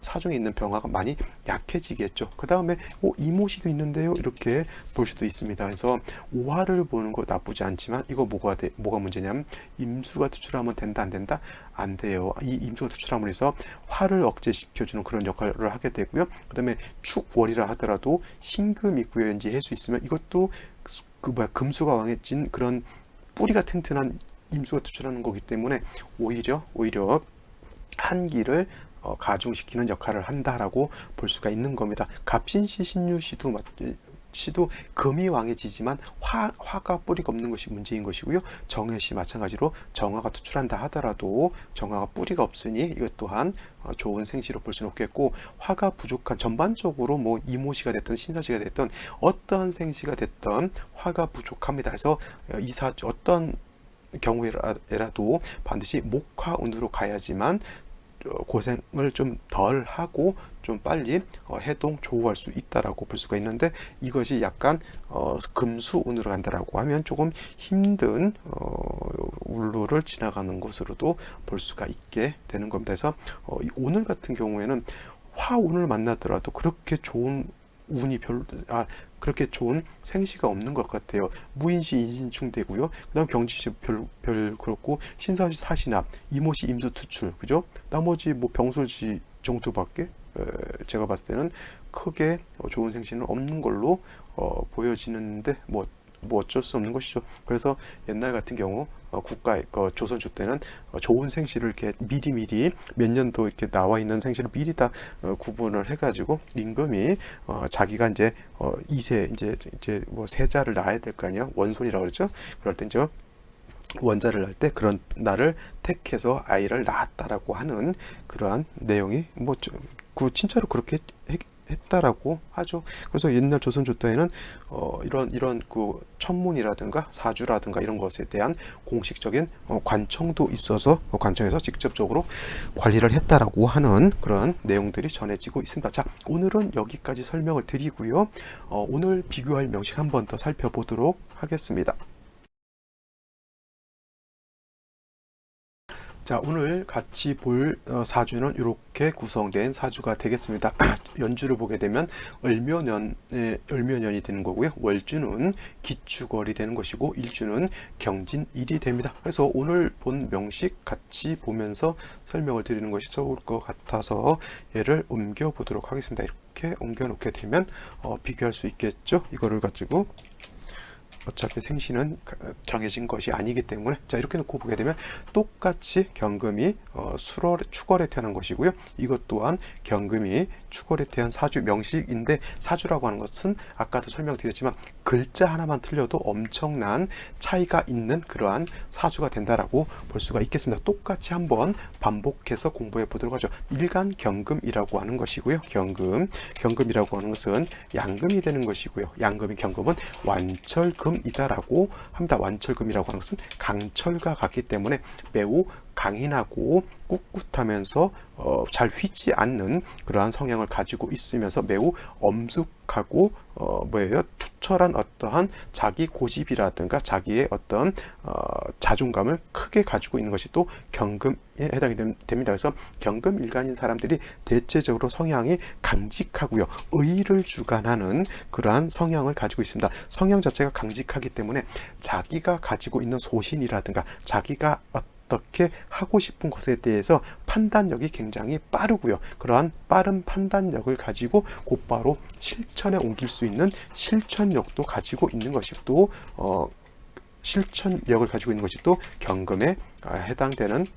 사중에 있는 병화가 많이 약해지겠죠. 그 다음에 이모시도 있는데요, 이렇게 볼 수도 있습니다. 그래서 오화를 보는 거 나쁘지 않지만, 이거 뭐가 문제냐면 임수가 투출하면 된다 안 된다? 안 돼요. 이 임수가 투출함으로 해서 화를 억제시켜주는 그런 역할을 하게 되고요. 그 다음에 축월이라 하더라도 신금이 구현지할 수 있으면 이것도 금수가 왕해진 그런 뿌리가 튼튼한 임수가 투출하는 거기 때문에 오히려 한기를 가중시키는 역할을 한다라고 볼 수가 있는 겁니다. 갑신시, 신유시도 금이 왕해지지만 화가 뿌리가 없는 것이 문제인 것이고요. 정해시 마찬가지로 정화가 투출한다 하더라도 정화가 뿌리가 없으니 이것 또한 좋은 생시로 볼 수는 없겠고, 화가 부족한 전반적으로 뭐 이모시가 됐든 신사시가 됐든 어떠한 생시가 됐든 화가 부족합니다. 그래서 어떤 경우에라도 반드시 목화운으로 가야지만 고생을 좀 덜 하고 좀 빨리 해동 조우할 수 있다라고 볼 수가 있는데, 이것이 약간 금수운으로 간다라고 하면 조금 힘든 울루를 지나가는 것으로도 볼 수가 있게 되는 겁니다. 그래서 오늘 같은 경우에는 화운을 만나더라도 그렇게 좋은 운이 그렇게 좋은 생시가 없는 것 같아요. 무인시 인신충되고요. 그다음 경지시 별 그렇고, 신사시 사시납, 이모시 임수투출, 그죠? 나머지 뭐 병술시 정도밖에 제가 봤을 때는 크게 좋은 생시는 없는 걸로 보여지는데, 뭐 어쩔 수 없는 것이죠. 그래서 옛날 같은 경우 국가의 조선조 때는 좋은 생시를 이렇게 미리 몇 년도 이렇게 나와 있는 생시를 미리 다 구분을 해가지고 임금이 자기가 이제 2세 이제 뭐 세자를 낳아야 될 거 아니에요. 원손이라고 그러죠. 그럴 때 이제 원자를 낳을 때 그런 날을 택해서 아이를 낳았다라고 하는 그러한 내용이 뭐 진짜로 그렇게 했다라고 하죠. 그래서 옛날 조선조 때에는 이런 그 천문이라든가 사주라든가 이런 것에 대한 공식적인 관청도 있어서 관청에서 직접적으로 관리를 했다라고 하는 그런 내용들이 전해지고 있습니다. 자, 오늘은 여기까지 설명을 드리고요. 오늘 비교할 명식 한 번 더 살펴보도록 하겠습니다. 자, 오늘 같이 볼 사주는 이렇게 구성된 사주가 되겠습니다. 연주를 보게 되면 을묘년이 되는 거고요. 월주는 기축월이 되는 것이고, 일주는 경진일이 됩니다. 그래서 오늘 본 명식 같이 보면서 설명을 드리는 것이 좋을 것 같아서 얘를 옮겨 보도록 하겠습니다. 이렇게 옮겨 놓게 되면 비교할 수 있겠죠. 이거를 가지고 어차피 생시는 정해진 것이 아니기 때문에, 자, 이렇게 놓고 보게 되면 똑같이 경금이 축월에 태어난 것이고요. 이것 또한 경금이 축월에 태어난 사주 명식인데, 사주라고 하는 것은 아까도 설명드렸지만 글자 하나만 틀려도 엄청난 차이가 있는 그러한 사주가 된다라고 볼 수가 있겠습니다. 똑같이 한번 반복해서 공부해 보도록 하죠. 일간 경금이라고 하는 것이고요. 경금이라고 하는 것은 양금이 되는 것이고요. 양금이 경금은 완철금 이다라고 합니다. 완철금이라고 하는 것은 강철과 같기 때문에 매우 강인하고 꿋꿋하면서 잘 휘지 않는 그러한 성향을 가지고 있으면서 매우 엄숙하고 투철한 어떠한 자기 고집이라든가 자기의 어떤 자존감을 크게 가지고 있는 것이 또 경금에 해당이 됩니다. 그래서 경금 일간인 사람들이 대체적으로 성향이 강직하고요. 의를 주관하는 그러한 성향을 가지고 있습니다. 성향 자체가 강직하기 때문에 자기가 가지고 있는 소신이라든가 자기가 어떻게 하고 싶은 것에 대해서 판단력이 굉장히 빠르고요. 그러한 빠른 판단력을 가지고 곧바로 실천에 옮길 수 있는 실천력도 가지고 있는 것이 또 실천력을 가지고 있는 것이 또 경금에 해당되는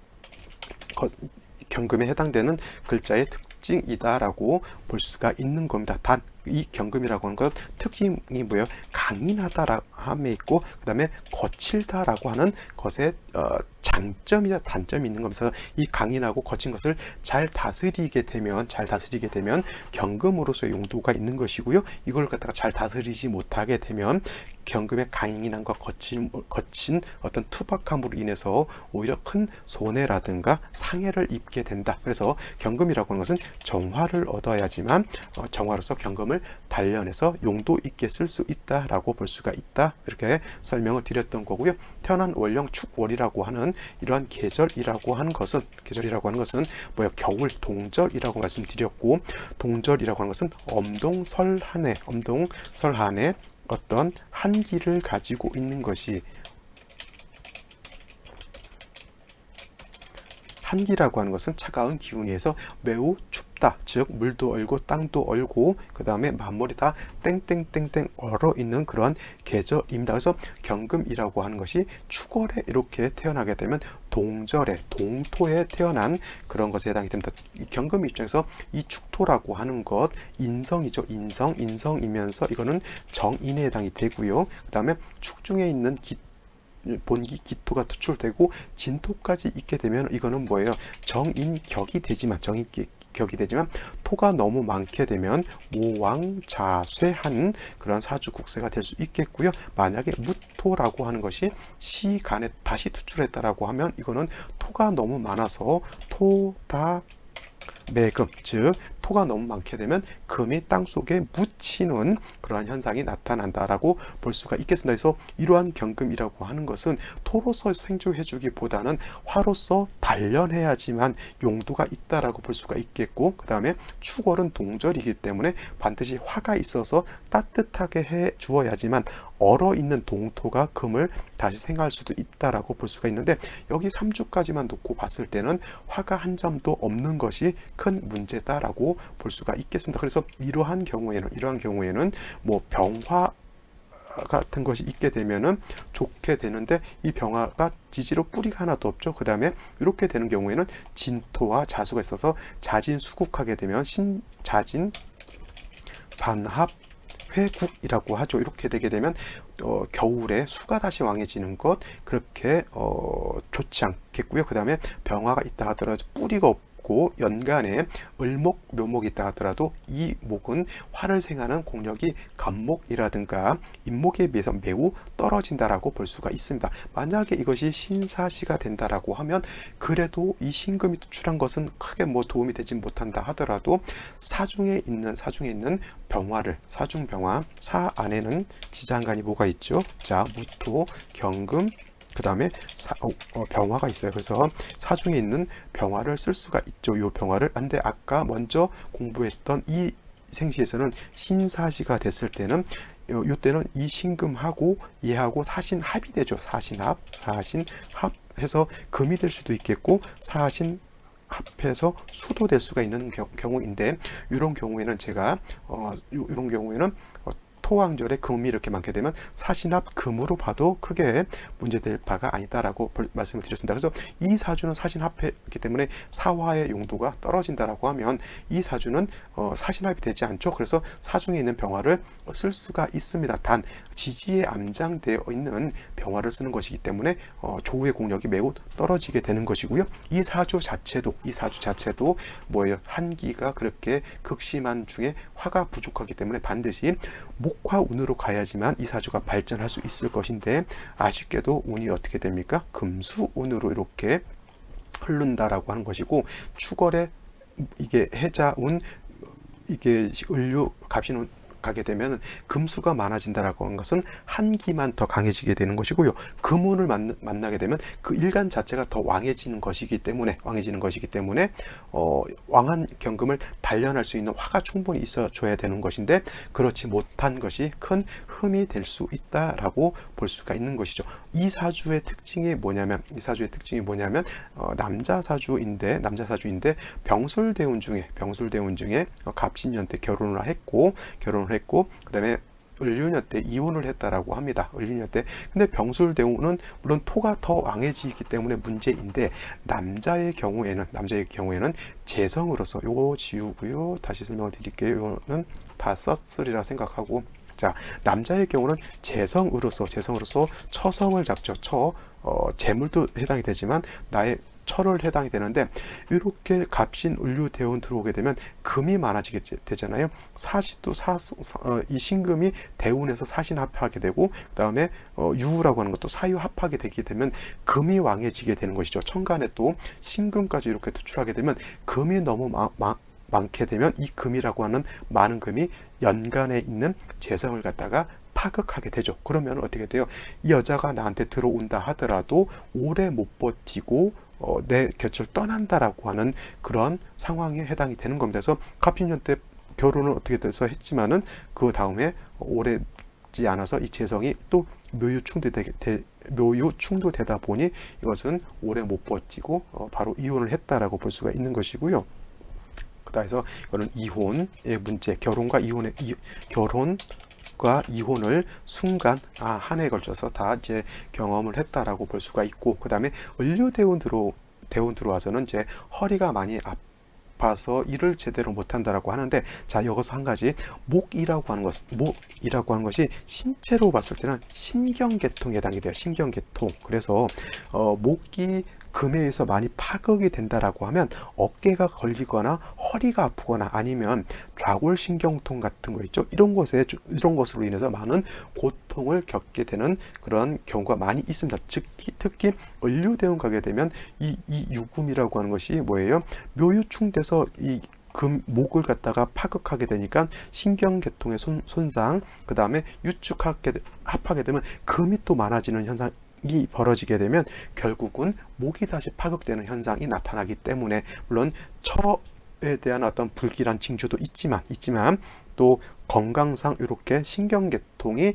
글자의 특징이다라고 볼 수가 있는 겁니다. 단 이 경금이라고 하는 것 특징이 뭐예요? 강인하다라 함에 있고, 그 다음에 거칠다라고 하는 것에 장점이나 단점이 있는 거면서, 이 강인하고 거친 것을 잘 다스리게 되면 경금으로서의 용도가 있는 것이고요. 이걸 갖다가 잘 다스리지 못하게 되면 경금의 강인함과 거친 어떤 투박함으로 인해서 오히려 큰 손해라든가 상해를 입게 된다. 그래서 경금이라고 하는 것은 정화를 얻어야지만 정화로서 경금을 단련해서 용도 있게 쓸 수 있다라고 볼 수가 있다. 이렇게 설명을 드렸던 거고요. 태어난 월령 축월이라고 하는 이러한 계절이라고 하는 것은 뭐야? 겨울 동절이라고 말씀드렸고, 동절이라고 하는 것은 엄동설한해 어떤 한기를 가지고 있는 것이, 한기라고 하는 것은 차가운 기운에서 매우 춥다, 즉 물도 얼고 땅도 얼고 그 다음에 만물이 다 땡땡땡땡 얼어 있는 그러한 계절입니다. 그래서 경금이라고 하는 것이 축월에 이렇게 태어나게 되면 동절에, 동토에 태어난 그런 것에 해당이 됩니다. 이 경금 입장에서 이 축토라고 하는 것 인성이죠. 인성이면서 이거는 정인에 해당이 되고요. 그 다음에 축중에 있는 본기 기토가 투출되고 진토까지 있게 되면 이거는 뭐예요? 정인격이 되지만 토가 너무 많게 되면 모왕자쇠한 그런 사주 국세가 될 수 있겠고요. 만약에 무토라고 하는 것이 시간에 다시 투출했다라고 하면 이거는 토가 너무 많아서 토다 매금, 즉 토가 너무 많게 되면 금이 땅 속에 묻히는 그러한 현상이 나타난다라고 볼 수가 있겠습니다. 그래서 이러한 경금이라고 하는 것은 토로서 생존해주기보다는 화로서 단련해야지만 용도가 있다라고 볼 수가 있겠고, 그 다음에 축월은 동절이기 때문에 반드시 화가 있어서 따뜻하게 해 주어야지만 얼어 있는 동토가 금을 다시 생할 수도 있다라고 볼 수가 있는데, 여기 3주까지만 놓고 봤을 때는 화가 한 점도 없는 것이 큰 문제다라고 볼 수가 있겠습니다. 그래서 이러한 경우에는 뭐 병화 같은 것이 있게 되면은 좋게 되는데, 이 병화가 지지로 뿌리가 하나도 없죠. 그 다음에 이렇게 되는 경우에는 진토와 자수가 있어서 자진수국하게 되면 신자진 반합 회국이라고 하죠. 이렇게 되게 되면 겨울에 수가 다시 왕해지는 것, 그렇게 좋지 않겠고요. 그 다음에 병화가 있다 하더라도 뿌리가 없고 연간에 을목, 묘목이 있다 하더라도 이 목은 화를 생하는 공력이 간목이라든가 임목에 비해서 매우 떨어진다라고 볼 수가 있습니다. 만약에 이것이 신사시가 된다라고 하면 그래도 이 신금이 투출한 것은 크게 뭐 도움이 되지 못한다 하더라도 사중에 있는 병화를, 사중병화, 사 안에는 지장간이 뭐가 있죠? 자, 무토, 경금, 그 다음에 병화가 있어요. 그래서 사중에 있는 병화를 쓸 수가 있죠. 이 병화를. 근데 아까 먼저 공부했던 이 생시에서는 신사시가 됐을 때는 이때는 이 신금하고 얘하고 사신합이 되죠. 사신합 해서 금이 될 수도 있겠고, 사신 합해서 수도 될 수가 있는 경우인데, 이런 경우에는 제가 이런 경우에는 토왕절에 금이 이렇게 많게 되면 사신합 금으로 봐도 크게 문제될 바가 아니다라고 말씀을 드렸습니다. 그래서 이 사주는 사신합했기 때문에 사화의 용도가 떨어진다라고 하면 이 사주는 사신합이 되지 않죠. 그래서 사중에 있는 병화를 쓸 수가 있습니다. 단 지지에 암장되어 있는 병화를 쓰는 것이기 때문에 조우의 공력이 매우 떨어지게 되는 것이고요. 이 사주 자체도 뭐예요? 한기가 그렇게 극심한 중에 화가 부족하기 때문에 반드시 목화운으로 가야지만 이 사주가 발전할 수 있을 것인데, 아쉽게도 운이 어떻게 됩니까? 금수운으로 이렇게 흐른다라고 하는 것이고, 축월에 이게 해자운, 이게 을류, 갑신운 가게 되면 금수가 많아진다라고 하는 것은 한기만 더 강해지게 되는 것이고요. 금운을 만나게 되면 그 일간 자체가 더 왕해지는 것이기 때문에 왕한 경금을 단련할 수 있는 화가 충분히 있어줘야 되는 것인데, 그렇지 못한 것이 큰 흠이 될 수 있다라고 볼 수가 있는 것이죠. 이 사주의 특징이 뭐냐면 남자 사주인데 병술대운 중에 갑신년 때 결혼을 했고 그 다음에 을류년 때 이혼을 했다라고 합니다. 을류년 때. 근데 병술대운은 물론 토가 더 왕해지기 때문에 문제인데, 남자의 경우에는 재성으로서, 요거 지우고요. 다시 설명을 드릴게요. 이거는 다 썼으리라 생각하고, 자, 남자의 경우는 재성으로서 처성을 잡죠. 재물도 해당이 되지만 나의 철을 해당이 되는데, 이렇게 갑신 을류 대운 들어오게 되면 금이 많아지게 되잖아요. 이 신금이 대운에서 사신합하게 되고, 그 다음에 유라고 하는 것도 사유합하게 되게 되면 금이 왕해지게 되는 것이죠. 천간에 또 신금까지 이렇게 투출하게 되면 금이 너무 많게 되면 이 금이라고 하는 많은 금이 연간에 있는 재성을 갖다가 파극하게 되죠. 그러면 어떻게 돼요? 이 여자가 나한테 들어온다 하더라도 오래 못 버티고 내 곁을 떠난다라고 하는 그런 상황에 해당이 되는 겁니다. 그래서 갑신년 때 결혼을 어떻게 돼서 했지만은 그 다음에 오래지 않아서 이 재성이 또 묘유충도 되다 보니 이것은 오래 못 버티고 바로 이혼을 했다라고 볼 수가 있는 것이고요. 그래서 이거는 이혼의 문제, 결혼과 이혼을 순간 한 해에 걸쳐서 다 이제 경험을 했다라고 볼 수가 있고, 그 다음에 을류대운 들어와서는 이제 허리가 많이 아파서 일을 제대로 못한다라고 하는데, 자, 여기서 한 가지, 목이라고 하는 것이 신체로 봤을 때는 신경계통에 해당이 돼요. 신경계통. 그래서 목이 금에 의해서 많이 파극이 된다라고 하면 어깨가 걸리거나 허리가 아프거나 아니면 좌골신경통 같은 거 있죠. 이런 것으로 인해서 많은 고통을 겪게 되는 그런 경우가 많이 있습니다. 특히 을료대원 가게 되면 이 유금이라고 하는 것이 뭐예요? 묘유충돼서 이 목을 갖다가 파극하게 되니까 신경계통의 손상, 그 다음에 합하게 되면 금이 또 많아지는 현상이 벌어지게 되면 결국은 목이 다시 파극되는 현상이 나타나기 때문에, 물론 처에 대한 어떤 불길한 징조도 있지만 또 건강상 이렇게 신경계통이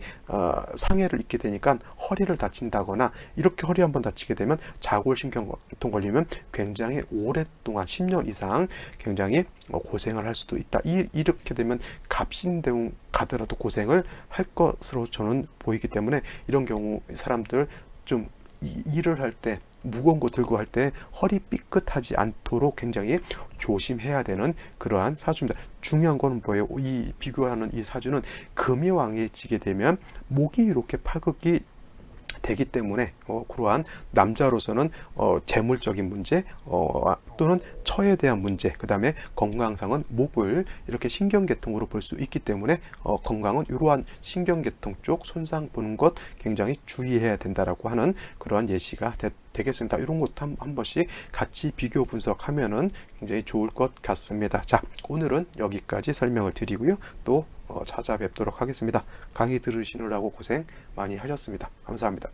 상해를 입게 되니까 허리를 다친다거나, 이렇게 허리 한번 다치게 되면 좌골신경통 걸리면 굉장히 오랫동안 10년 이상 굉장히 고생을 할 수도 있다. 이렇게 되면 갑신대운 가더라도 고생을 할 것으로 저는 보이기 때문에, 이런 경우 사람들 좀 일을 할 때, 무거운 거 들고 할 때 허리 삐끗하지 않도록 굉장히 조심해야 되는 그러한 사주입니다. 중요한 거는 뭐예요? 이 비교하는 이 사주는 금이 왕해지게 되면 목이 이렇게 파극이 되기 때문에 그러한 남자로서는 재물적인 문제 또는 처에 대한 문제, 그 다음에 건강상은 목을 이렇게 신경계통으로 볼 수 있기 때문에 건강은 이러한 신경계통 쪽 손상 보는 것 굉장히 주의해야 된다라고 하는 그러한 예시가 되겠습니다. 이런 것도 한 번씩 같이 비교 분석하면은 굉장히 좋을 것 같습니다. 자, 오늘은 여기까지 설명을 드리고요. 또 찾아뵙도록 하겠습니다. 강의 들으시느라고 고생 많이 하셨습니다. 감사합니다.